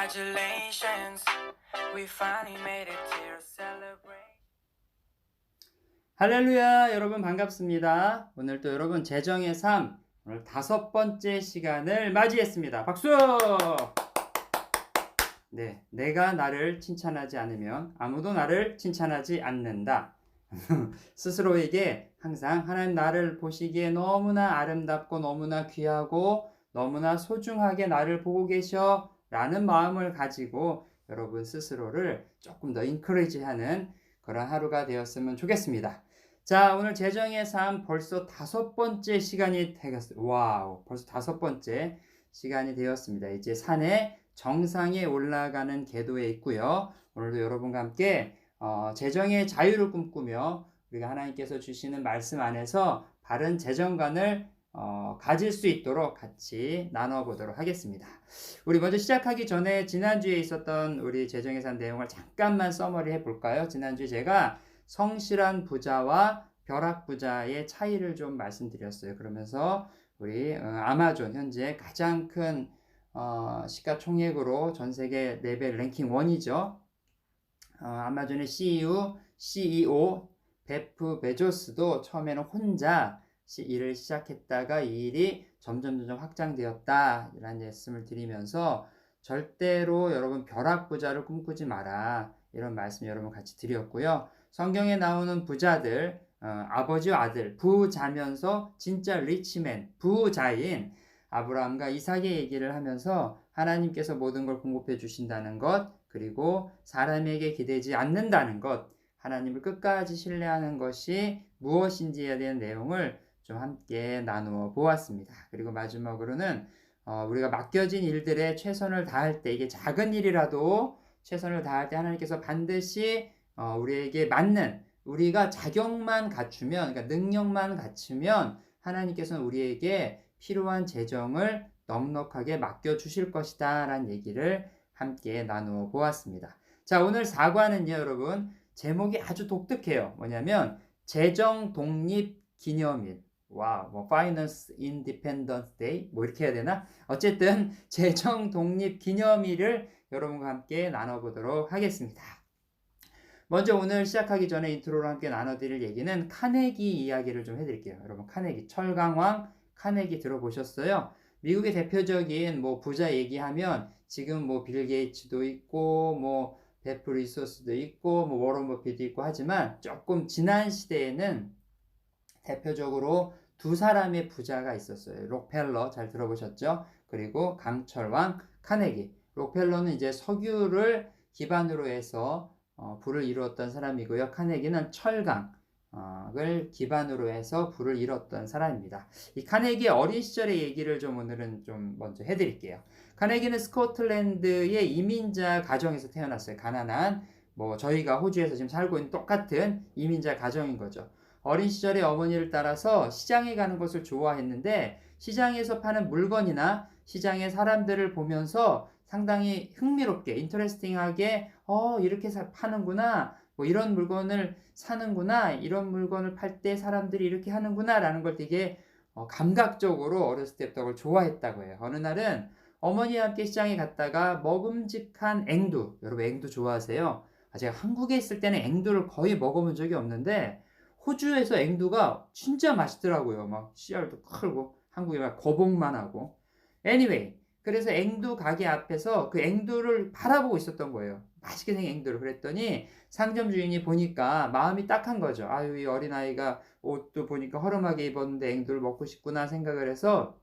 Congratulations, we finally made it here to celebrate. 할렐루야, 여러분 반갑습니다. 오늘 또 여러분 재정의 삶, 오늘 5번째 시간을 맞이했습니다. 박수! 네, 내가 나를 칭찬하지 않으면 아무도 나를 칭찬하지 않는다. 스스로에게 항상 하나님 나를 보시기에 너무나 아름답고 너무나 귀하고 너무나 소중하게 나를 보고 계셔 라는 마음을 가지고 여러분 스스로를 조금 더 인커리지하는 그런 하루가 되었으면 좋겠습니다. 자, 오늘 재정의 삶 벌써 5번째 시간이 되었어요. 와우, 벌써 5번째 시간이 되었습니다. 이제 산의 정상에 올라가는 궤도에 있고요. 오늘도 여러분과 함께 재정의 자유를 꿈꾸며 우리가 하나님께서 주시는 말씀 안에서 바른 재정관을 가질 수 있도록 같이 나눠보도록 하겠습니다. 우리 먼저 시작하기 전에 지난주에 있었던 우리 재정의 삶 내용을 잠깐만 서머리 해볼까요? 지난주에 제가 성실한 부자와 벼락 부자의 차이를 좀 말씀드렸어요. 그러면서 우리 아마존 현재 가장 큰 시가총액으로 전 세계 레벨 랭킹 1이죠. 아마존의 CEO 베프 베조스도 처음에는 혼자 일을 시작했다가 이 일이 점점 확장되었다 라는 말씀을 드리면서 절대로 여러분 벼락부자를 꿈꾸지 마라 이런 말씀 여러분 같이 드렸고요. 성경에 나오는 부자들 아버지와 아들 부자면서 진짜 리치맨 부자인 아브라함과 이삭의 얘기를 하면서 하나님께서 모든 걸 공급해 주신다는 것 그리고 사람에게 기대지 않는다는 것 하나님을 끝까지 신뢰하는 것이 무엇인지에 대한 내용을 좀 함께 나누어 보았습니다. 그리고 마지막으로는 우리가 맡겨진 일들에 최선을 다할 때 이게 작은 일이라도 최선을 다할 때 하나님께서 반드시 우리에게 맞는 우리가 자격만 갖추면 그러니까 능력만 갖추면 하나님께서는 우리에게 필요한 재정을 넉넉하게 맡겨주실 것이다 라는 얘기를 함께 나누어 보았습니다. 자, 오늘 4과는요 여러분 제목이 아주 독특해요. 뭐냐면 재정 독립 기념일 뭐 Finance Independence Day 뭐 이렇게 해야 되나? 어쨌든 재정 독립 기념일을 여러분과 함께 나눠보도록 하겠습니다. 먼저 오늘 시작하기 전에 인트로로 함께 나눠드릴 얘기는 카네기 이야기를 좀 해드릴게요. 여러분 카네기 철강왕 카네기 들어보셨어요? 미국의 대표적인 부자 얘기하면 지금 빌 게이츠도 있고 베프 리소스도 있고 워런 버핏도 있고 하지만 조금 지난 시대에는 대표적으로 두 사람의 부자가 있었어요. 록펠러 잘 들어보셨죠? 그리고 강철왕 카네기. 록펠러는 이제 석유를 기반으로 해서 부를 이루었던 사람이고요. 카네기는 철강을 기반으로 해서 부를 이뤘던 사람입니다. 이 카네기의 어린 시절의 얘기를 오늘은 먼저 해드릴게요. 카네기는 스코틀랜드의 이민자 가정에서 태어났어요. 가난한 저희가 호주에서 지금 살고 있는 똑같은 이민자 가정인 거죠. 어린 시절에 어머니를 따라서 시장에 가는 것을 좋아했는데 시장에서 파는 물건이나 시장의 사람들을 보면서 상당히 흥미롭게 인터레스팅하게 이렇게 파는구나 이런 물건을 사는구나 이런 물건을 팔 때 사람들이 이렇게 하는구나 라는 걸 되게 감각적으로 어렸을 때부터 그걸 좋아했다고 해요. 어느 날은 어머니와 함께 시장에 갔다가 먹음직한 앵두 여러분 앵두 좋아하세요? 제가 한국에 있을 때는 앵두를 거의 먹어본 적이 없는데 호주에서 앵두가 진짜 맛있더라고요. 씨알도 크고 한국에 거복만 하고 anyway 그래서 앵두 가게 앞에서 그 앵두를 바라보고 있었던 거예요. 맛있게 생긴 앵두를. 그랬더니 상점 주인이 보니까 마음이 딱한 거죠. 아유 이 어린아이가 옷도 보니까 허름하게 입었는데 앵두를 먹고 싶구나 생각을 해서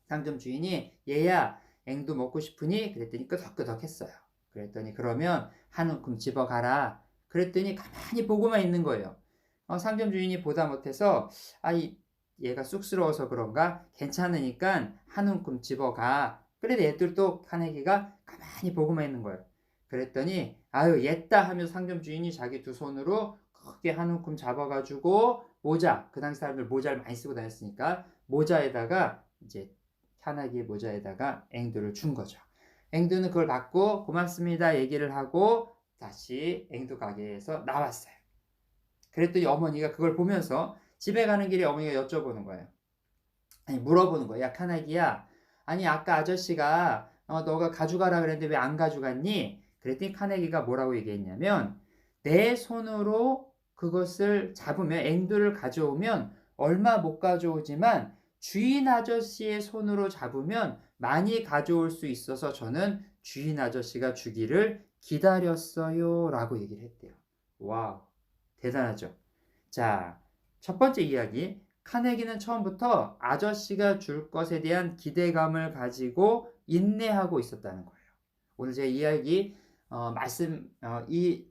상점 주인이 얘야 앵두 먹고 싶으니? 그랬더니 끄덕끄덕 했어요. 그랬더니 그러면 한 움큼 집어가라. 그랬더니 가만히 보고만 있는 거예요. 상점 주인이 보다 못해서 얘가 쑥스러워서 그런가? 괜찮으니까 한 움큼 집어가. 그래도 얘들도 카네기가 가만히 보고만 있는 거예요. 그랬더니 아유 옛다 하면서 상점 주인이 자기 두 손으로 크게 한 움큼 잡아가지고 모자 그 당시 사람들 모자를 많이 쓰고 다녔으니까 모자에다가 이제 카네기의 모자에다가 앵두를 준 거죠. 앵두는 그걸 받고 고맙습니다 얘기를 하고 다시 앵두 가게에서 나왔어요. 그랬더니 어머니가 그걸 보면서 집에 가는 길에 어머니가 여쭤보는 거예요. 물어보는 거예요. 야 카네기야 아니 아까 아저씨가 너가 가져가라 그랬는데 왜 안 가져갔니? 그랬더니 카네기가 뭐라고 얘기했냐면 내 손으로 그것을 잡으면 앵두를 가져오면 얼마 못 가져오지만 주인 아저씨의 손으로 잡으면 많이 가져올 수 있어서 저는 주인 아저씨가 주기를 기다렸어요 라고 얘기를 했대요. 와우, 대단하죠. 자, 첫 번째 이야기. 카네기는 처음부터 아저씨가 줄 것에 대한 기대감을 가지고 인내하고 있었다는 거예요. 오늘 제 이야기 이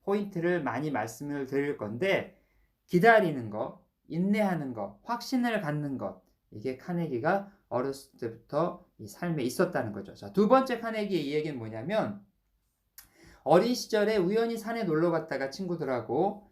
포인트를 많이 말씀을 드릴 건데 기다리는 것, 인내하는 것, 확신을 갖는 것 이게 카네기가 어렸을 때부터 이 삶에 있었다는 거죠. 자, 두 번째 카네기의 이야기는 뭐냐면 어린 시절에 우연히 산에 놀러 갔다가 친구들하고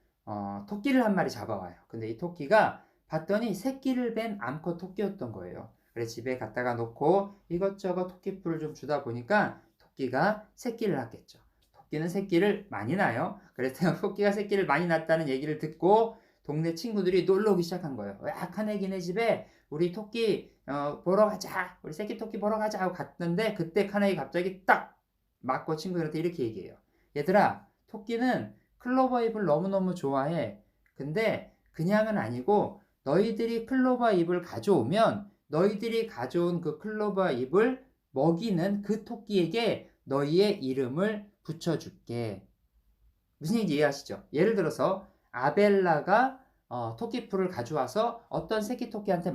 토끼를 한 마리 잡아와요. 근데 이 토끼가 봤더니 새끼를 뺀 암컷 토끼였던 거예요. 그래서 집에 갖다가 놓고 이것저것 토끼풀을 좀 주다 보니까 토끼가 새끼를 낳겠죠. 토끼는 새끼를 많이 낳아요. 그래서 토끼가 새끼를 많이 낳았다는 얘기를 듣고 동네 친구들이 놀러 오기 시작한 거예요. 야, 카네기네 집에 우리 토끼 보러 가자. 우리 새끼 토끼 보러 가자 하고 갔는데 그때 카네기 갑자기 딱 맞고 친구들한테 이렇게 얘기해요. 얘들아, 토끼는 클로버 잎을 너무너무 좋아해. 근데 그냥은 아니고 너희들이 클로버 잎을 가져오면 너희들이 가져온 그 클로버 잎을 먹이는 그 토끼에게 너희의 이름을 붙여줄게. 무슨 얘기인지 이해하시죠? 예를 들어서 아벨라가 토끼풀을 가져와서 어떤 새끼 토끼한테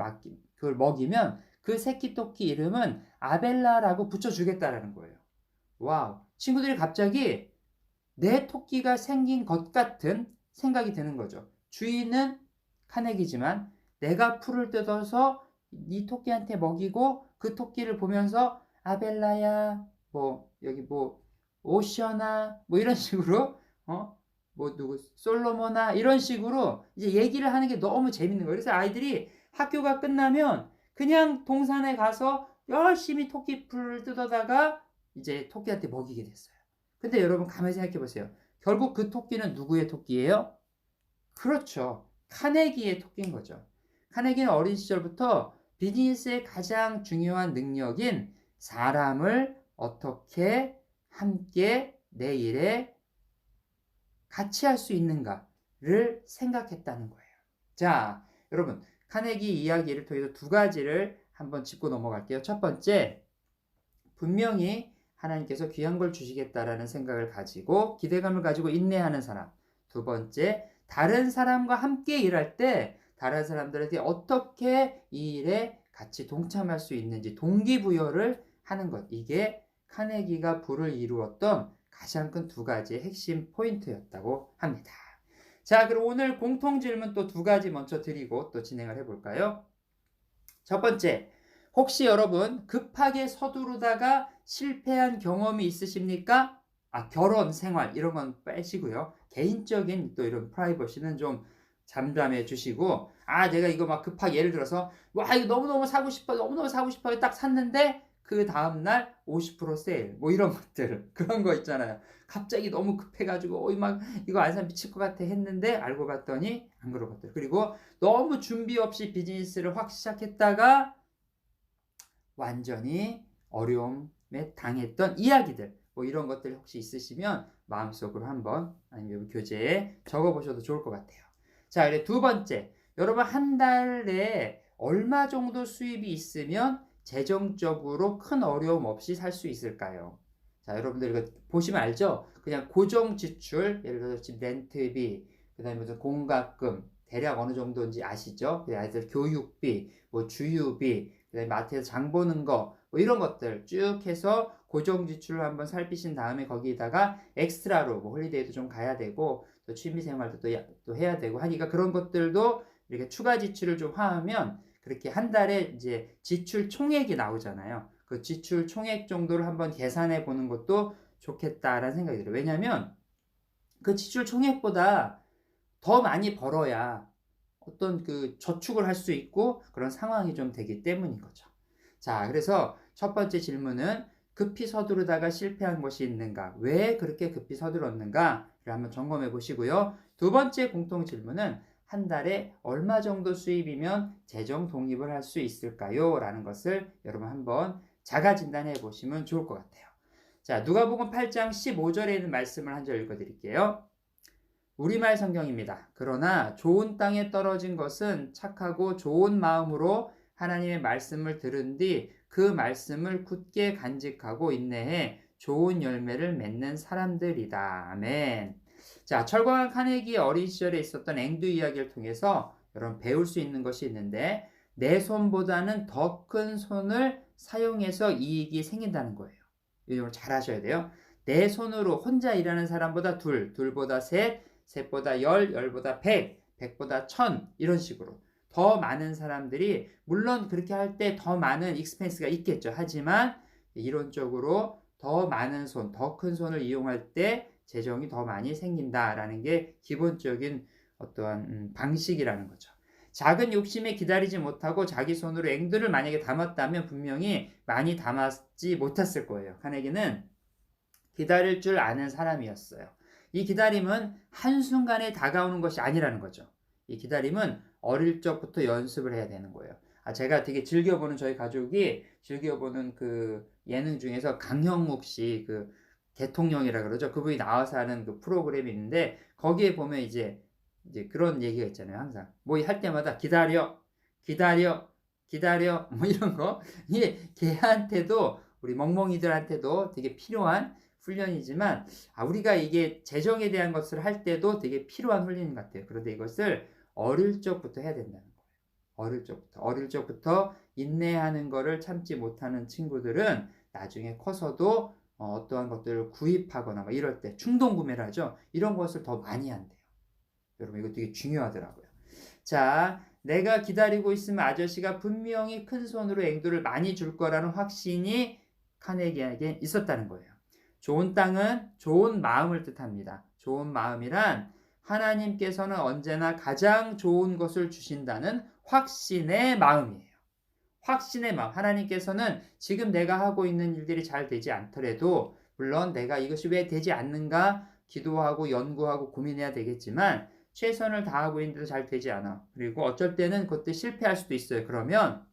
그걸 먹이면 그 새끼 토끼 이름은 아벨라라고 붙여주겠다라는 거예요. 와우, 친구들이 갑자기 내 토끼가 생긴 것 같은 생각이 드는 거죠. 주인은 카네기지만 내가 풀을 뜯어서 이 토끼한테 먹이고 그 토끼를 보면서 아벨라야, 여기 오션아, 이런 식으로 솔로몬아 이런 식으로 이제 얘기를 하는 게 너무 재밌는 거예요. 그래서 아이들이 학교가 끝나면 그냥 동산에 가서 열심히 토끼풀을 뜯어다가 이제 토끼한테 먹이게 됐어요. 근데 여러분 가만히 생각해 보세요. 결국 그 토끼는 누구의 토끼예요? 그렇죠. 카네기의 토끼인 거죠. 카네기는 어린 시절부터 비즈니스의 가장 중요한 능력인 사람을 어떻게 함께 내 일에 같이 할 수 있는가를 생각했다는 거예요. 자, 여러분 카네기 이야기를 통해서 두 가지를 한번 짚고 넘어갈게요. 첫 번째, 분명히 하나님께서 귀한 걸 주시겠다라는 생각을 가지고 기대감을 가지고 인내하는 사람. 두 번째, 다른 사람과 함께 일할 때 다른 사람들에게 어떻게 이 일에 같이 동참할 수 있는지 동기부여를 하는 것. 이게 카네기가 부를 이루었던 가장 큰 두 가지의 핵심 포인트였다고 합니다. 자, 그럼 오늘 공통 질문 또 두 가지 먼저 드리고 또 진행을 해볼까요? 첫 번째, 혹시 여러분 급하게 서두르다가 실패한 경험이 있으십니까? 결혼, 생활 이런 건 빼시고요. 개인적인 또 이런 프라이버시는 좀 잠잠해 주시고 내가 이거 막 급하게 예를 들어서 이거 너무너무 사고 싶어요. 딱 샀는데 그 다음날 50% 세일 이런 것들 그런 거 있잖아요. 갑자기 너무 급해가지고 이거 안 사면 미칠 것 같아 했는데 알고 봤더니 안 그런 것들. 그리고 너무 준비 없이 비즈니스를 확 시작했다가 완전히 어려움에 당했던 이야기들 이런 것들 혹시 있으시면 마음속으로 한번 아니면 교재에 적어보셔도 좋을 것 같아요. 자, 그래 두 번째, 여러분 한 달에 얼마 정도 수입이 있으면 재정적으로 큰 어려움 없이 살 수 있을까요? 자, 여러분들 이거 보시면 알죠? 그냥 고정 지출, 예를 들어서 집 렌트비, 그 다음에 무슨 공과금, 대략 어느 정도인지 아시죠? 아이들 교육비, 주유비, 그 다음에 마트에서 장 보는 거, 이런 것들 쭉 해서 고정 지출을 한번 살피신 다음에 거기다가 엑스트라로 홀리데이도 좀 가야 되고 또 취미 생활도 또 해야 되고 하니까 그런 것들도 이렇게 추가 지출을 좀 하면 그렇게 한 달에 이제 지출 총액이 나오잖아요. 그 지출 총액 정도를 한번 계산해 보는 것도 좋겠다라는 생각이 들어요. 왜냐하면 그 지출 총액보다 더 많이 벌어야 어떤 그 저축을 할 수 있고 그런 상황이 좀 되기 때문인 거죠. 자, 그래서 첫 번째 질문은 급히 서두르다가 실패한 것이 있는가? 왜 그렇게 급히 서둘렀는가를 한번 점검해 보시고요. 두 번째 공통 질문은 한 달에 얼마 정도 수입이면 재정 독립을 할 수 있을까요? 라는 것을 여러분 한번 자가 진단해 보시면 좋을 것 같아요. 자, 누가복음 8장 15절에 있는 말씀을 한 절 읽어드릴게요. 우리말 성경입니다. 그러나 좋은 땅에 떨어진 것은 착하고 좋은 마음으로 하나님의 말씀을 들은 뒤 그 말씀을 굳게 간직하고 인내해 좋은 열매를 맺는 사람들이다. 아멘. 자, 철광한 카네기 어린 시절에 있었던 앵두 이야기를 통해서 여러분 배울 수 있는 것이 있는데 내 손보다는 더 큰 손을 사용해서 이익이 생긴다는 거예요. 이 점을 잘 하셔야 돼요. 내 손으로 혼자 일하는 사람보다 둘보다 셋, 셋보다 열보다 백, 백보다 천 이런 식으로 더 많은 사람들이 물론 그렇게 할 때 더 많은 익스펜스가 있겠죠. 하지만 이론적으로 더 많은 손, 더 큰 손을 이용할 때 재정이 더 많이 생긴다라는 게 기본적인 어떠한 방식이라는 거죠. 작은 욕심에 기다리지 못하고 자기 손으로 앵두를 만약에 담았다면 분명히 많이 담았지 못했을 거예요. 카네기는 기다릴 줄 아는 사람이었어요. 이 기다림은 한순간에 다가오는 것이 아니라는 거죠. 이 기다림은 어릴 적부터 연습을 해야 되는 거예요. 제가 되게 즐겨보는 저희 가족이 즐겨보는 그 예능 중에서 강형욱 씨 그 대통령이라 그러죠. 그분이 나와서 하는 그 프로그램이 있는데 거기에 보면 이제 그런 얘기가 있잖아요. 항상 뭐 할 때마다 기다려 뭐 이런 거 이게 걔한테도 우리 멍멍이들한테도 되게 필요한 훈련이지만 우리가 이게 재정에 대한 것을 할 때도 되게 필요한 훈련인 것 같아요. 그런데 이것을 어릴 적부터 해야 된다는 거예요. 어릴 적부터 인내하는 거를 참지 못하는 친구들은 나중에 커서도 어떠한 것들을 구입하거나 막 이럴 때 충동 구매를 하죠. 이런 것을 더 많이 한대요. 여러분 이거 되게 중요하더라고요. 자, 내가 기다리고 있으면 아저씨가 분명히 큰 손으로 앵두를 많이 줄 거라는 확신이 카네기에게 있었다는 거예요. 좋은 땅은 좋은 마음을 뜻합니다. 좋은 마음이란 하나님께서는 언제나 가장 좋은 것을 주신다는 확신의 마음이에요. 확신의 마음. 하나님께서는 지금 내가 하고 있는 일들이 잘 되지 않더라도 물론 내가 이것이 왜 되지 않는가 기도하고 연구하고 고민해야 되겠지만 최선을 다하고 있는데도 잘 되지 않아. 그리고 어쩔 때는 그것도 실패할 수도 있어요. 그러면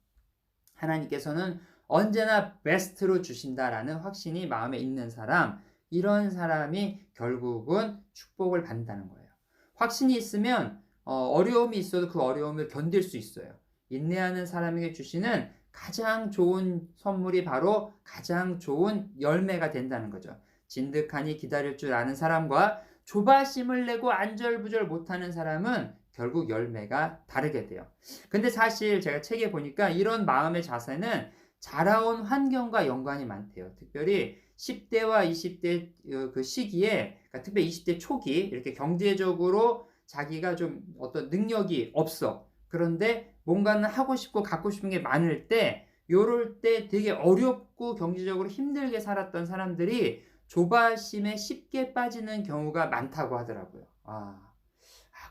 하나님께서는 언제나 베스트로 주신다라는 확신이 마음에 있는 사람, 이런 사람이 결국은 축복을 받는다는 거예요. 확신이 있으면 어려움이 있어도 그 어려움을 견딜 수 있어요. 인내하는 사람에게 주시는 가장 좋은 선물이 바로 가장 좋은 열매가 된다는 거죠. 진득하니 기다릴 줄 아는 사람과 조바심을 내고 안절부절 못하는 사람은 결국 열매가 다르게 돼요. 근데 사실 제가 책에 보니까 이런 마음의 자세는 자라온 환경과 연관이 많대요. 특별히 10대와 20대 그 시기에, 그러니까 특별히 20대 초기 이렇게 경제적으로 자기가 좀 어떤 능력이 없어. 그런데 뭔가는 하고 싶고 갖고 싶은 게 많을 때 요럴 때 되게 어렵고 경제적으로 힘들게 살았던 사람들이 조바심에 쉽게 빠지는 경우가 많다고 하더라고요.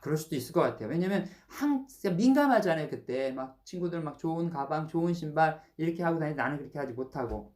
그럴 수도 있을 것 같아요. 왜냐면 민감하잖아요. 그때 막 친구들 막 좋은 가방, 좋은 신발 이렇게 하고 다니는데 나는 그렇게 하지 못하고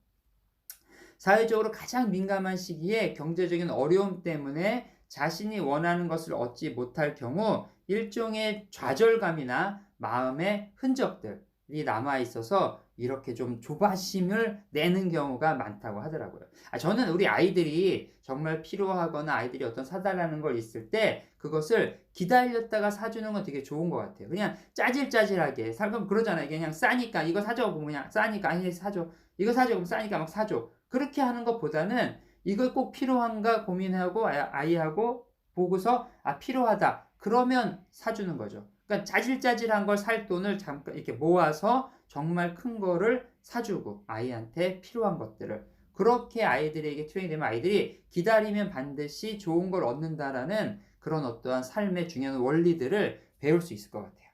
사회적으로 가장 민감한 시기에 경제적인 어려움 때문에 자신이 원하는 것을 얻지 못할 경우 일종의 좌절감이나 마음의 흔적들이 남아있어서 이렇게 좀 조바심을 내는 경우가 많다고 하더라고요. 저는 우리 아이들이 정말 필요하거나 아이들이 어떤 사달라는 걸 있을 때 그것을 기다렸다가 사주는 건 되게 좋은 것 같아요. 그냥 짜질짜질하게 살면 그러잖아요. 그냥 싸니까 이거 사줘. 그냥 싸니까 아니 사줘. 이거 사줘. 그럼 싸니까 막 사줘. 그렇게 하는 것보다는 이걸 꼭 필요한가 고민하고 아이하고 보고서 필요하다. 그러면 사주는 거죠. 그러니까 짜질짜질한 걸 살 돈을 잠깐 이렇게 모아서 정말 큰 거를 사주고 아이한테 필요한 것들을 그렇게 아이들에게 트레이닝 되면 아이들이 기다리면 반드시 좋은 걸 얻는다라는 그런 어떠한 삶의 중요한 원리들을 배울 수 있을 것 같아요.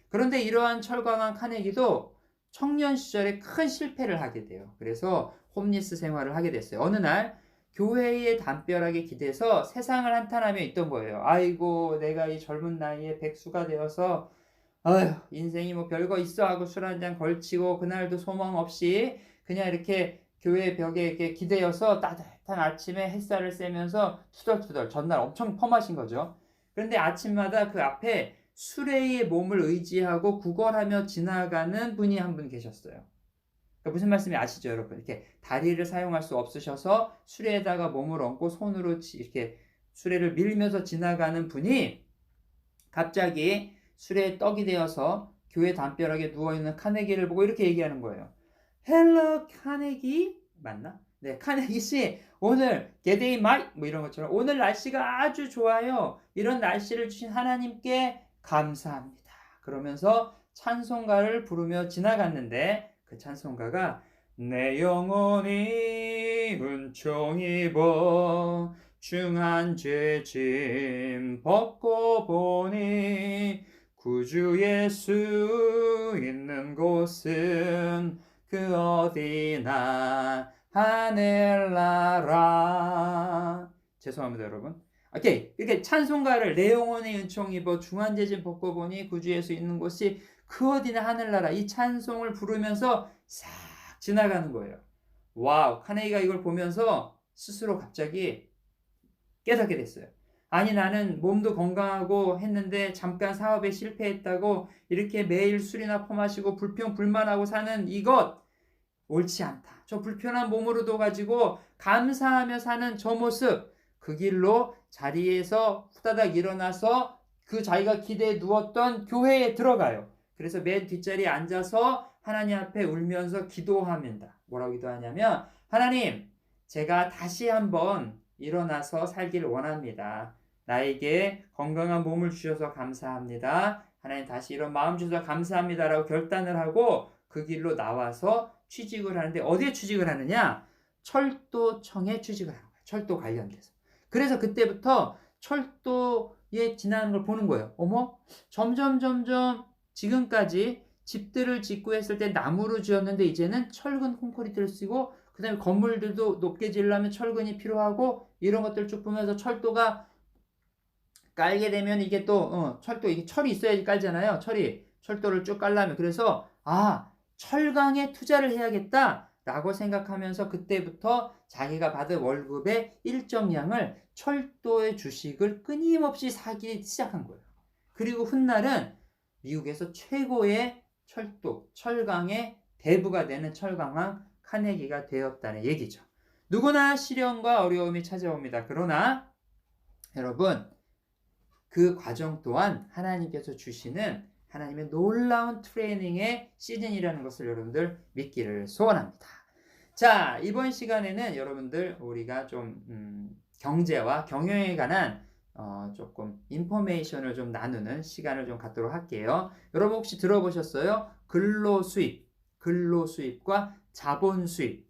그런데 이러한 철광한 카네기도 청년 시절에 큰 실패를 하게 돼요. 그래서 홈리스 생활을 하게 됐어요. 어느 날 교회에 담벼락에 기대서 세상을 한탄하며 있던 거예요. 아이고 내가 이 젊은 나이에 백수가 되어서 인생이 뭐 별거 있어 하고 술 한잔 걸치고 그날도 소망 없이 그냥 이렇게 교회 벽에 이렇게 기대어서 따뜻한 아침에 햇살을 쐬면서 투덜투덜 전날 엄청 퍼마신 거죠. 그런데 아침마다 그 앞에 수레의 몸을 의지하고 구걸하며 지나가는 분이 한 분 계셨어요. 그러니까 무슨 말씀인지 아시죠, 여러분? 이렇게 다리를 사용할 수 없으셔서 수레에다가 몸을 얹고 손으로 이렇게 수레를 밀면서 지나가는 분이 갑자기 수레에 떡이 되어서 교회 담벼락에 누워있는 카네기를 보고 이렇게 얘기하는 거예요. 헬로 카네기? 맞나? 네, 카네기 씨, 오늘 게데이 마이 뭐 이런 것처럼 오늘 날씨가 아주 좋아요. 이런 날씨를 주신 하나님께 감사합니다. 그러면서 찬송가를 부르며 지나갔는데 그 찬송가가 내 영혼이 은총 입어 중한 죄짐 벗고 보니 구주 예수 있는 곳은 그 어디나 하늘나라. 죄송합니다, 여러분. 오케이, 이렇게 찬송가를 내 영혼의 은총 입어 중한 죄짐 벗고 보니 구주 예수 있는 곳이 그 어디나 하늘나라, 이 찬송을 부르면서 싹 지나가는 거예요. 와우, 카네기가 이걸 보면서 스스로 갑자기 깨닫게 됐어요. 아니, 나는 몸도 건강하고 했는데 잠깐 사업에 실패했다고 이렇게 매일 술이나 퍼마시고 불평불만하고 사는 이것 옳지 않다. 저 불편한 몸으로도 가지고 감사하며 사는 저 모습, 그 길로 자리에서 후다닥 일어나서 그 자기가 기대에 누웠던 교회에 들어가요. 그래서 맨 뒷자리에 앉아서 하나님 앞에 울면서 기도합니다. 뭐라고 기도하냐면, 하나님, 제가 다시 한번 일어나서 살기를 원합니다. 나에게 건강한 몸을 주셔서 감사합니다. 하나님, 다시 이런 마음 주셔서 감사합니다 라고 결단을 하고 그 길로 나와서 취직을 하는데, 어디에 취직을 하느냐? 철도청에 취직을 하는 거예요. 철도 관련돼서. 그래서 그때부터 철도에 지나는 걸 보는 거예요. 어머, 점점 지금까지 집들을 짓고 했을 때 나무로 지었는데 이제는 철근 콘크리트를 쓰고, 그 다음에 건물들도 높게 지으려면 철근이 필요하고, 이런 것들 쭉 보면서 철도가 깔게 되면 이게 또 철도, 이게 철이 있어야지 깔잖아요. 철도를 쭉 깔려면. 그래서 철강에 투자를 해야겠다 라고 생각하면서 그때부터 자기가 받은 월급의 일정량을 철도의 주식을 끊임없이 사기 시작한 거예요. 그리고 훗날은 미국에서 최고의 철강의 대부가 되는 철강왕 카네기가 되었다는 얘기죠. 누구나 시련과 어려움이 찾아옵니다. 그러나 여러분, 그 과정 또한 하나님께서 주시는 하나님의 놀라운 트레이닝의 시즌이라는 것을 여러분들 믿기를 소원합니다. 자, 이번 시간에는 여러분들 우리가 좀 경제와 경영에 관한 조금 인포메이션을 좀 나누는 시간을 좀 갖도록 할게요. 여러분 혹시 들어보셨어요? 근로수입과 자본수입.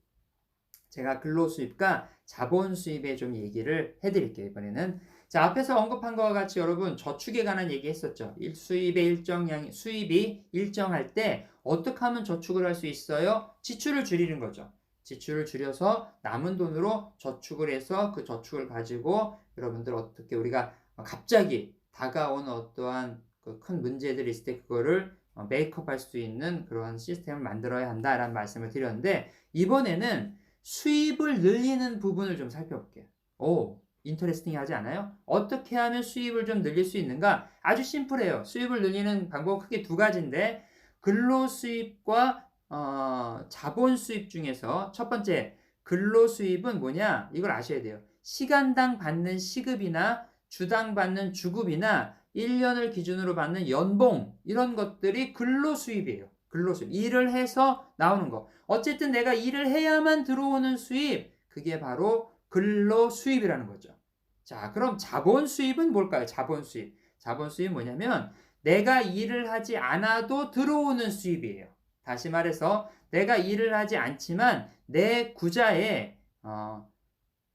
제가 근로수입과 자본수입에 좀 얘기를 해드릴게요, 이번에는. 자, 앞에서 언급한 것과 같이 여러분 저축에 관한 얘기 했었죠. 수입이 일정할 때 어떻게 하면 저축을 할 수 있어요? 지출을 줄이는 거죠. 지출을 줄여서 남은 돈으로 저축을 해서 그 저축을 가지고 여러분들 어떻게 우리가 갑자기 다가온 어떠한 그 큰 문제들이 있을 때 그거를 메이크업할 수 있는 그런 시스템을 만들어야 한다라는 말씀을 드렸는데, 이번에는 수입을 늘리는 부분을 좀 살펴볼게요. 오, 인터레스팅하지 않아요? 어떻게 하면 수입을 좀 늘릴 수 있는가? 아주 심플해요. 수입을 늘리는 방법은 크게 두 가지인데, 근로수입과 자본수입 중에서 첫 번째, 근로수입은 뭐냐? 이걸 아셔야 돼요. 시간당 받는 시급이나 주당 받는 주급이나 1년을 기준으로 받는 연봉, 이런 것들이 근로수입이에요. 근로수입. 일을 해서 나오는 거. 어쨌든 내가 일을 해야만 들어오는 수입, 그게 바로 근로수입이라는 거죠. 자, 그럼 자본수입은 뭘까요? 자본수입 뭐냐면 내가 일을 하지 않아도 들어오는 수입이에요. 다시 말해서 내가 일을 하지 않지만 내 구자에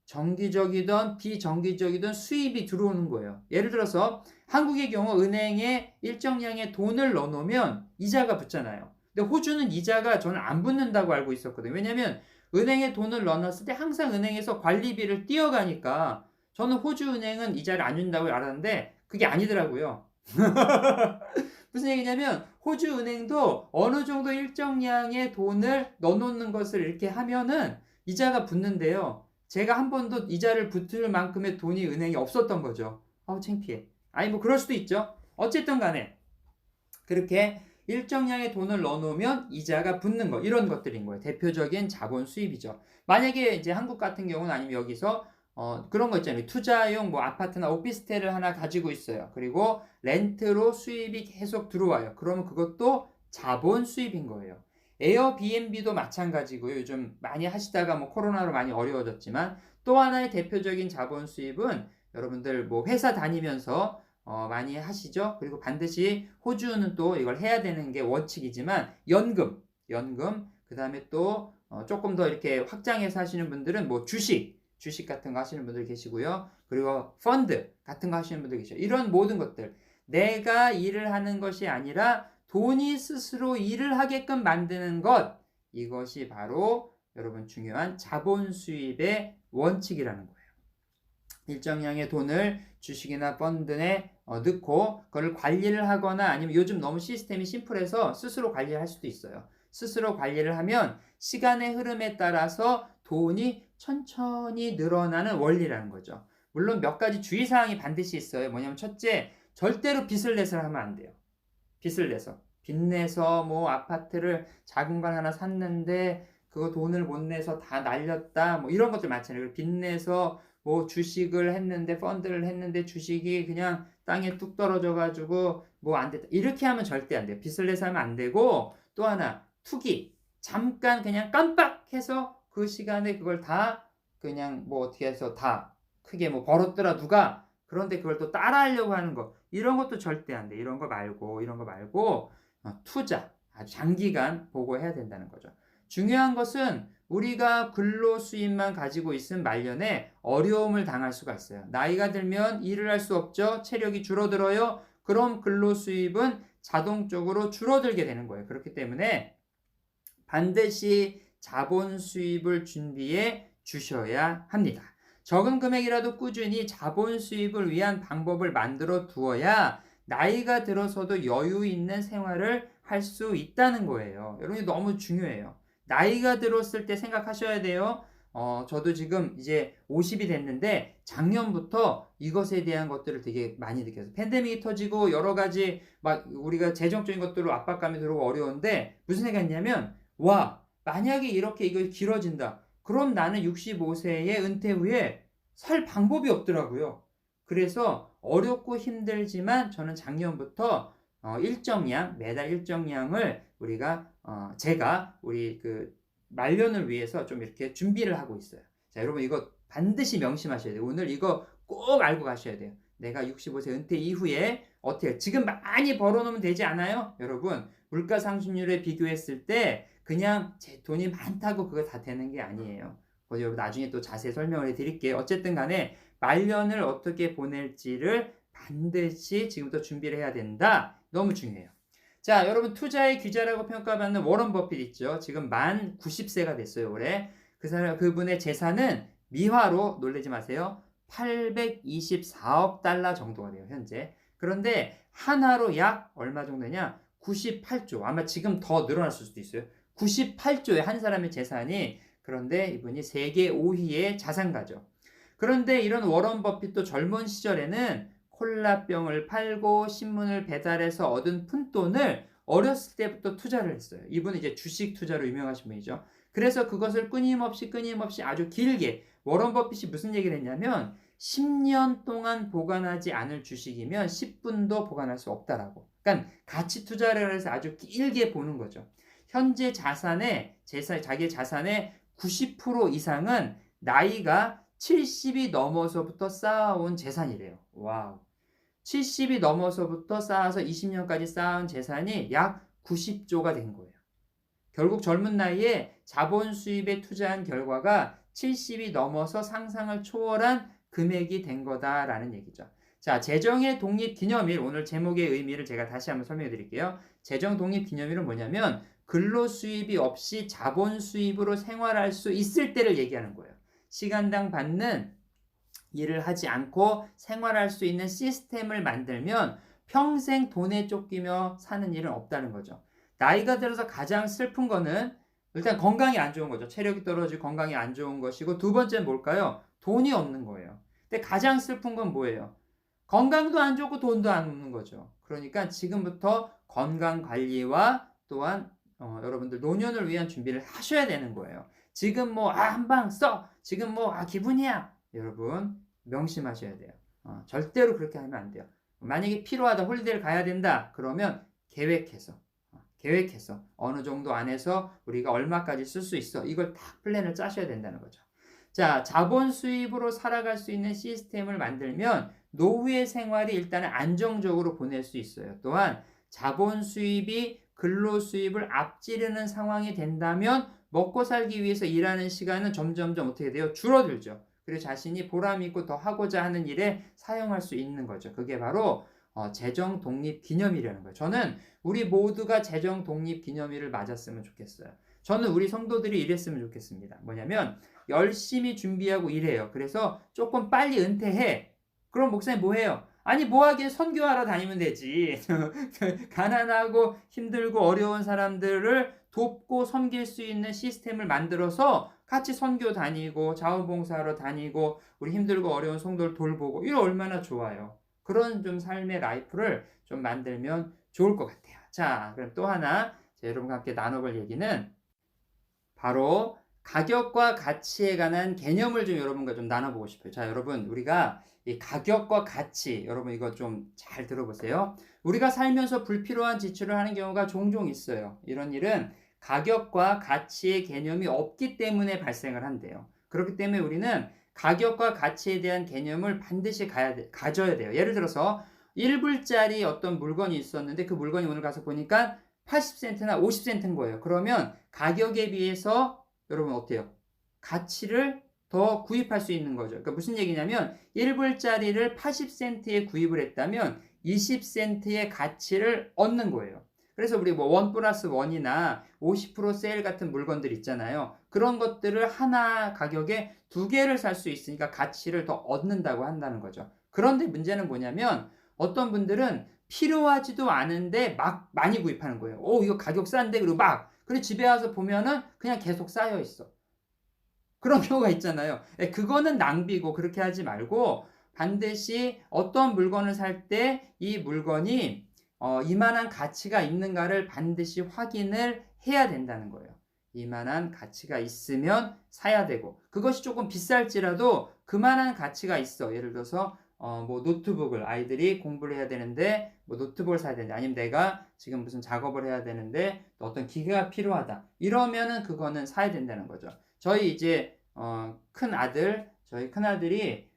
정기적이든 비정기적이든 수입이 들어오는 거예요. 예를 들어서 한국의 경우 은행에 일정량의 돈을 넣어놓으면 이자가 붙잖아요. 근데 호주는 이자가 저는 안 붙는다고 알고 있었거든요. 왜냐면 은행에 돈을 넣어놨을 때 항상 은행에서 관리비를 띄어가니까 저는 호주 은행은 이자를 안 준다고 알았는데 그게 아니더라고요. 무슨 얘기냐면 호주 은행도 어느 정도 일정량의 돈을 넣어놓는 것을 이렇게 하면은 이자가 붙는데요. 제가 한 번도 이자를 붙을 만큼의 돈이 은행에 없었던 거죠. 창피해. 아니 뭐 그럴 수도 있죠. 어쨌든 간에 그렇게 일정량의 돈을 넣어놓으면 이자가 붙는 거, 이런 것들인 거예요. 대표적인 자본 수입이죠. 만약에 이제 한국 같은 경우는 아니면 여기서 그런 거 있잖아요. 투자용 뭐 아파트나 오피스텔을 하나 가지고 있어요. 그리고 렌트로 수입이 계속 들어와요. 그러면 그것도 자본 수입인 거예요. 에어비앤비도 마찬가지고요. 요즘 많이 하시다가 뭐 코로나로 많이 어려워졌지만 또 하나의 대표적인 자본 수입은 여러분들 뭐 회사 다니면서 많이 하시죠. 그리고 반드시 호주는 또 이걸 해야 되는 게 원칙이지만 연금, 그 다음에 또 조금 더 이렇게 확장해서 하시는 분들은 뭐 주식 같은 거 하시는 분들 계시고요. 그리고 펀드 같은 거 하시는 분들 계셔요. 이런 모든 것들, 내가 일을 하는 것이 아니라 돈이 스스로 일을 하게끔 만드는 것, 이것이 바로 여러분 중요한 자본 수입의 원칙이라는 거예요. 일정량의 돈을 주식이나 펀드에 넣고 그걸 관리를 하거나 아니면 요즘 너무 시스템이 심플해서 스스로 관리를 할 수도 있어요. 스스로 관리를 하면 시간의 흐름에 따라서 돈이 천천히 늘어나는 원리라는 거죠. 물론 몇 가지 주의사항이 반드시 있어요. 뭐냐면 첫째, 절대로 빚을 내서 하면 안 돼요. 빚내서 뭐 아파트를 작은 걸 하나 샀는데 그거 돈을 못 내서 다 날렸다, 뭐 이런 것들 많잖아요. 빚내서 뭐 주식을 했는데 펀드를 했는데 주식이 그냥 땅에 뚝 떨어져 가지고 뭐 안 됐다, 이렇게 하면 절대 안 돼요. 빚을 내서 하면 안 되고, 또 하나 투기, 잠깐 그냥 깜빡해서 그 시간에 그걸 다 그냥 뭐 어떻게 해서 다 크게 뭐 벌었더라 누가, 그런데 그걸 또 따라하려고 하는 거, 이런 것도 절대 안 돼. 이런 거 말고 투자, 아주 장기간 보고 해야 된다는 거죠. 중요한 것은 우리가 근로수입만 가지고 있으면 말년에 어려움을 당할 수가 있어요. 나이가 들면 일을 할 수 없죠. 체력이 줄어들어요. 그럼 근로수입은 자동적으로 줄어들게 되는 거예요. 그렇기 때문에 반드시 자본 수입을 준비해 주셔야 합니다. 적은 금액이라도 꾸준히 자본 수입을 위한 방법을 만들어 두어야 나이가 들어서도 여유 있는 생활을 할 수 있다는 거예요. 여러분이 너무 중요해요. 나이가 들었을 때 생각하셔야 돼요. 저도 지금 이제 50이 됐는데 작년부터 이것에 대한 것들을 되게 많이 느꼈어요. 팬데믹이 터지고 여러 가지 막 우리가 재정적인 것들로 압박감이 들어오고 어려운데 무슨 생각했냐면, 와, 만약에 이렇게 이거 길어진다. 그럼 나는 65세의 은퇴 후에 살 방법이 없더라고요. 그래서 어렵고 힘들지만 저는 작년부터 매달 일정량을 제가 우리 그 말년을 위해서 좀 이렇게 준비를 하고 있어요. 자, 여러분 이거 반드시 명심하셔야 돼요. 오늘 이거 꼭 알고 가셔야 돼요. 내가 65세 은퇴 이후에 어떻게, 지금 많이 벌어놓으면 되지 않아요? 여러분, 물가 상승률에 비교했을 때 그냥 제 돈이 많다고 그거 다 되는 게 아니에요. 여러분 나중에 또 자세히 설명을 해드릴게요. 어쨌든 간에 말년을 어떻게 보낼지를 반드시 지금부터 준비를 해야 된다. 너무 중요해요. 자, 여러분 투자의 귀재라고 평가받는 워런 버핏 있죠. 지금 만 90세가 됐어요, 올해. 그분의 재산은 미화로, 놀라지 마세요, 824억 달러 정도가 돼요, 현재. 그런데 한화로 약 얼마 정도냐? 98조. 아마 지금 더 늘어났을 수도 있어요. 98조의 한 사람의 재산이. 그런데 이분이 세계 5위의 자산가죠. 그런데 이런 워런 버핏도 젊은 시절에는 콜라병을 팔고 신문을 배달해서 얻은 푼돈을 어렸을 때부터 투자를 했어요. 이분은 이제 주식 투자로 유명하신 분이죠. 그래서 그것을 끊임없이 아주 길게, 워런 버핏이 무슨 얘기를 했냐면 10년 동안 보관하지 않을 주식이면 10분도 보관할 수 없다라고. 그러니까 가치 투자를 해서 아주 길게 보는 거죠. 현재 자기의 자산의 90% 이상은 나이가 70이 넘어서부터 쌓아온 재산이래요. 와우. 70이 넘어서부터 쌓아서 20년까지 쌓은 재산이 약 90조가 된 거예요. 결국 젊은 나이에 자본 수입에 투자한 결과가 70이 넘어서 상상을 초월한 금액이 된 거다라는 얘기죠. 자, 재정의 독립 기념일, 오늘 제목의 의미를 제가 다시 한번 설명해 드릴게요. 재정 독립 기념일은 뭐냐면 근로 수입이 없이 자본 수입으로 생활할 수 있을 때를 얘기하는 거예요. 시간당 받는 일을 하지 않고 생활할 수 있는 시스템을 만들면 평생 돈에 쫓기며 사는 일은 없다는 거죠. 나이가 들어서 가장 슬픈 거는 일단 건강이 안 좋은 거죠. 체력이 떨어지고 건강이 안 좋은 것이고, 두 번째는 뭘까요? 돈이 없는 거예요. 근데 가장 슬픈 건 뭐예요? 건강도 안 좋고 돈도 안 없는 거죠. 그러니까 지금부터 건강 관리와 또한 여러분들 노년을 위한 준비를 하셔야 되는 거예요. 지금 뭐 한방 써. 지금 뭐 기분이야. 여러분 명심하셔야 돼요. 절대로 그렇게 하면 안 돼요. 만약에 필요하다, 홀리데이를 가야 된다. 그러면 계획해서 어느 정도 안에서 우리가 얼마까지 쓸 수 있어. 이걸 다 플랜을 짜셔야 된다는 거죠. 자, 자본 수입으로 살아갈 수 있는 시스템을 만들면 노후의 생활이 일단은 안정적으로 보낼 수 있어요. 또한 자본 수입이 근로 수입을 앞지르는 상황이 된다면 먹고 살기 위해서 일하는 시간은 점점점 어떻게 돼요? 줄어들죠. 그리고 자신이 보람 있고 더 하고자 하는 일에 사용할 수 있는 거죠. 그게 바로 재정 독립 기념일이라는 거예요. 저는 우리 모두가 재정 독립 기념일을 맞았으면 좋겠어요. 저는 우리 성도들이 이랬으면 좋겠습니다. 뭐냐면 열심히 준비하고 일해요. 그래서 조금 빨리 은퇴해. 그럼 목사님 뭐 해요? 아니 뭐 하게 선교하러 다니면 되지. 가난하고 힘들고 어려운 사람들을 돕고 섬길 수 있는 시스템을 만들어서 같이 선교 다니고 자원봉사하러 다니고 우리 힘들고 어려운 성도를 돌보고 이거 얼마나 좋아요. 그런 좀 삶의 라이프를 좀 만들면 좋을 것 같아요. 자, 그럼 또 하나 여러분과 함께 나눠볼 얘기는 바로 가격과 가치에 관한 개념을 좀 여러분과 좀 나눠보고 싶어요. 자, 여러분 우리가 이 가격과 가치, 여러분 이거 좀 잘 들어보세요. 우리가 살면서 불필요한 지출을 하는 경우가 종종 있어요. 이런 일은 가격과 가치의 개념이 없기 때문에 발생을 한대요. 그렇기 때문에 우리는 가격과 가치에 대한 개념을 반드시 가져야 돼요. 예를 들어서 1불짜리 어떤 물건이 있었는데 그 물건이 오늘 가서 보니까 80센트나 50센트인 거예요. 그러면 가격에 비해서 여러분 어때요? 가치를 더 구입할 수 있는 거죠. 그러니까 무슨 얘기냐면 1불짜리를 80센트에 구입을 했다면 20센트의 가치를 얻는 거예요. 그래서 우리 뭐 1+1이나 50% 세일 같은 물건들 있잖아요. 그런 것들을 하나 가격에 두 개를 살 수 있으니까 가치를 더 얻는다고 한다는 거죠. 그런데 문제는 뭐냐면 어떤 분들은 필요하지도 않은데 막 많이 구입하는 거예요. 이거 가격 싼데 그리고 그리고 집에 와서 보면은 그냥 계속 쌓여 있어. 그런 경우가 있잖아요. 그거는 낭비고 그렇게 하지 말고 반드시 어떤 물건을 살 때 이 물건이 이만한 가치가 있는가를 반드시 확인을 해야 된다는 거예요. 이만한 가치가 있으면 사야 되고 그것이 조금 비쌀지라도 그만한 가치가 있어. 예를 들어서 뭐 노트북을 아이들이 공부를 해야 되는데 뭐 노트북을 사야 되는데 아니면 내가 지금 무슨 작업을 해야 되는데 어떤 기계가 필요하다. 이러면은 그거는 사야 된다는 거죠. 저희 이제 저희 큰 아들이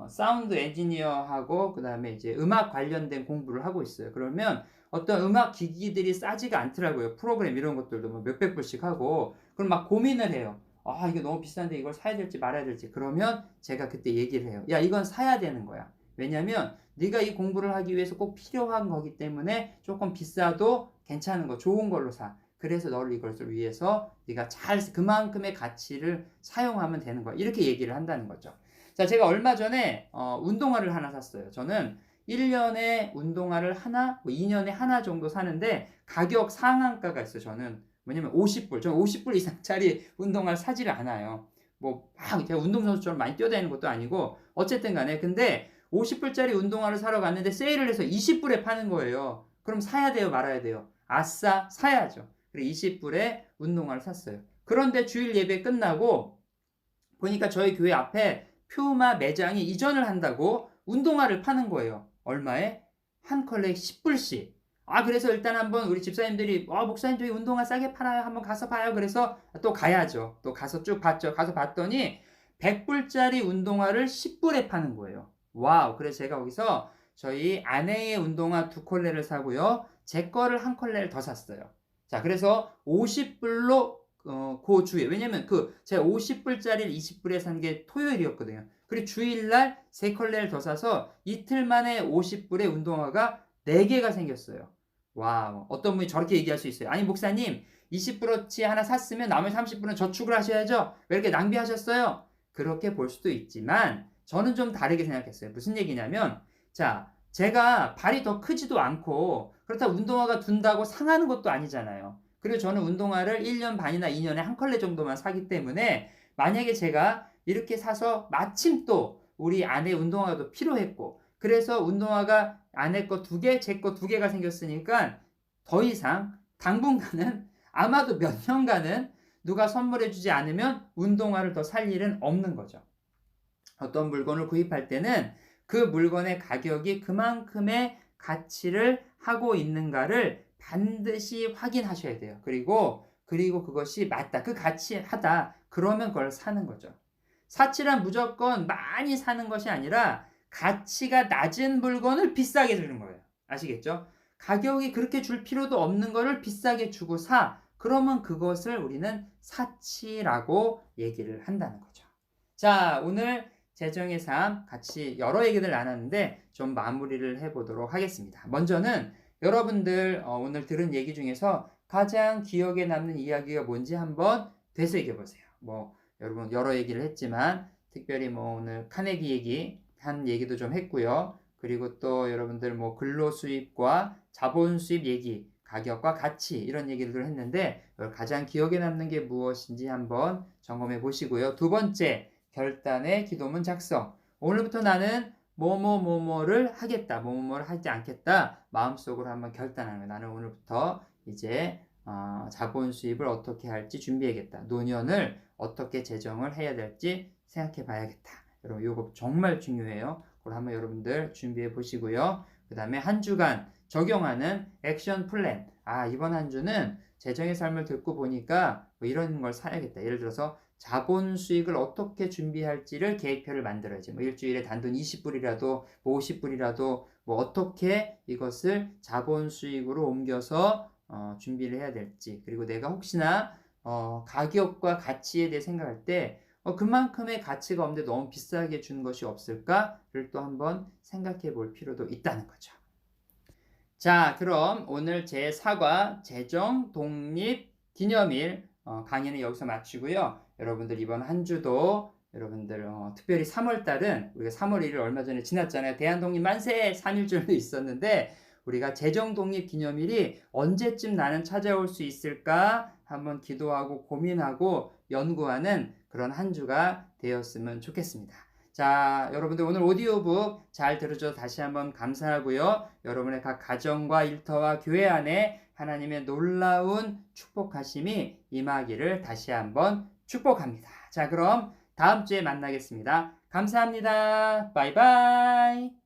사운드 엔지니어하고 그 다음에 이제 음악 관련된 공부를 하고 있어요. 그러면 어떤 음악 기기들이 싸지가 않더라고요. 프로그램 이런 것들도 뭐 몇백 불씩 하고 그럼 막 고민을 해요. 이게 너무 비싼데 이걸 사야 될지 말아야 될지. 그러면 제가 그때 얘기를 해요. 야, 이건 사야 되는 거야. 왜냐면 네가 이 공부를 하기 위해서 꼭 필요한 거기 때문에 조금 비싸도 괜찮은 거, 좋은 걸로 사. 그래서 너를 이것을 위해서 네가 그만큼의 가치를 사용하면 되는 거야. 이렇게 얘기를 한다는 거죠. 자, 제가 얼마 전에 운동화를 하나 샀어요. 저는 1년에 운동화를 하나, 2년에 하나 정도 사는데 가격 상한가가 있어요. 저는 왜냐면 50불, 저는 50불 이상짜리 운동화를 사지를 않아요. 제가 운동선수처럼 많이 뛰어다니는 것도 아니고 어쨌든 간에 근데 50불짜리 운동화를 사러 갔는데 세일을 해서 20불에 파는 거예요. 그럼 사야 돼요, 말아야 돼요? 아싸, 사야죠. 그래서 20불에 운동화를 샀어요. 그런데 주일 예배 끝나고 보니까 저희 교회 앞에 퓨마 매장이 이전을 한다고 운동화를 파는 거예요. 얼마에? 한 컬레에 10불씩. 그래서 일단 한번 우리 집사님들이 목사님 저희 운동화 싸게 팔아요. 한번 가서 봐요. 그래서 또 가야죠. 또 가서 쭉 봤죠. 가서 봤더니 100불짜리 운동화를 10불에 파는 거예요. 와우. 그래서 제가 거기서 저희 아내의 운동화 2컬레를 사고요. 제 거를 한 컬레를 더 샀어요. 자, 그래서 50불로 그 주에 왜냐면 제가 50불짜리를 20불에 산 게 토요일이었거든요. 그리고 주일날 3컬레를 더 사서 이틀 만에 50불에 운동화가 4개가 생겼어요. 와우. 어떤 분이 저렇게 얘기할 수 있어요. 아니 목사님 20불어치 하나 샀으면 나머지 30불은 저축을 하셔야죠. 왜 이렇게 낭비하셨어요? 그렇게 볼 수도 있지만 저는 좀 다르게 생각했어요. 무슨 얘기냐면 자, 제가 발이 더 크지도 않고 그렇다고 운동화가 둔다고 상하는 것도 아니잖아요. 그리고 저는 운동화를 1년 반이나 2년에 한 컬레 정도만 사기 때문에 만약에 제가 이렇게 사서 마침 또 우리 아내 운동화도 필요했고 그래서 운동화가 아내 거 2개, 제 거 2개가 생겼으니까 더 이상 당분간은 아마도 몇 년간은 누가 선물해 주지 않으면 운동화를 더 살 일은 없는 거죠. 어떤 물건을 구입할 때는 그 물건의 가격이 그만큼의 가치를 하고 있는가를 반드시 확인하셔야 돼요. 그리고 그것이 맞다. 그 가치하다. 그러면 그걸 사는 거죠. 사치란 무조건 많이 사는 것이 아니라 가치가 낮은 물건을 비싸게 주는 거예요. 아시겠죠? 가격이 그렇게 줄 필요도 없는 거를 비싸게 주고 사. 그러면 그것을 우리는 사치라고 얘기를 한다는 거죠. 자, 오늘 재정의 삶 같이 여러 얘기들 나눴는데 좀 마무리를 해보도록 하겠습니다. 먼저는 여러분들 오늘 들은 얘기 중에서 가장 기억에 남는 이야기가 뭔지 한번 되새겨보세요. 여러분 여러 얘기를 했지만 특별히 오늘 카네기 얘기 한 얘기도 좀 했고요. 그리고 또 여러분들 근로수입과 자본수입 얘기, 가격과 가치 이런 얘기를 했는데 가장 기억에 남는 게 무엇인지 한번 점검해 보시고요. 두 번째, 결단의 기도문 작성. 오늘부터 나는 뭐뭐뭐뭐를 하겠다. 뭐뭐뭐를 하지 않겠다. 마음속으로 한번 결단하는 거예요. 나는 오늘부터 이제 자본 수입을 어떻게 할지 준비해야겠다. 노년을 어떻게 재정을 해야 될지 생각해 봐야겠다. 여러분 이거 정말 중요해요. 그걸 한번 여러분들 준비해 보시고요. 그 다음에 한 주간 적용하는 액션 플랜. 이번 한 주는 재정의 삶을 듣고 보니까 이런 걸 사야겠다. 예를 들어서 자본 수익을 어떻게 준비할지를 계획표를 만들어야지. 일주일에 단돈 20불이라도 50불이라도 어떻게 이것을 자본 수익으로 옮겨서 준비를 해야 될지. 그리고 내가 혹시나 가격과 가치에 대해 생각할 때 그만큼의 가치가 없는데 너무 비싸게 준 것이 없을까를 또 한번 생각해 볼 필요도 있다는 거죠. 자, 그럼 오늘 제4과 재정 독립 기념일 강의는 여기서 마치고요. 여러분들 이번 한 주도 여러분들 특별히 3월달은 우리가 3월 1일 얼마 전에 지났잖아요. 대한독립 만세 3일절도 있었는데 우리가 재정독립 기념일이 언제쯤 나는 찾아올 수 있을까 한번 기도하고 고민하고 연구하는 그런 한 주가 되었으면 좋겠습니다. 자, 여러분들 오늘 오디오북 잘 들어줘서 다시 한번 감사하고요. 여러분의 각 가정과 일터와 교회 안에 하나님의 놀라운 축복하심이 임하기를 다시 한번 축복합니다. 자, 그럼 다음 주에 만나겠습니다. 감사합니다. 바이바이.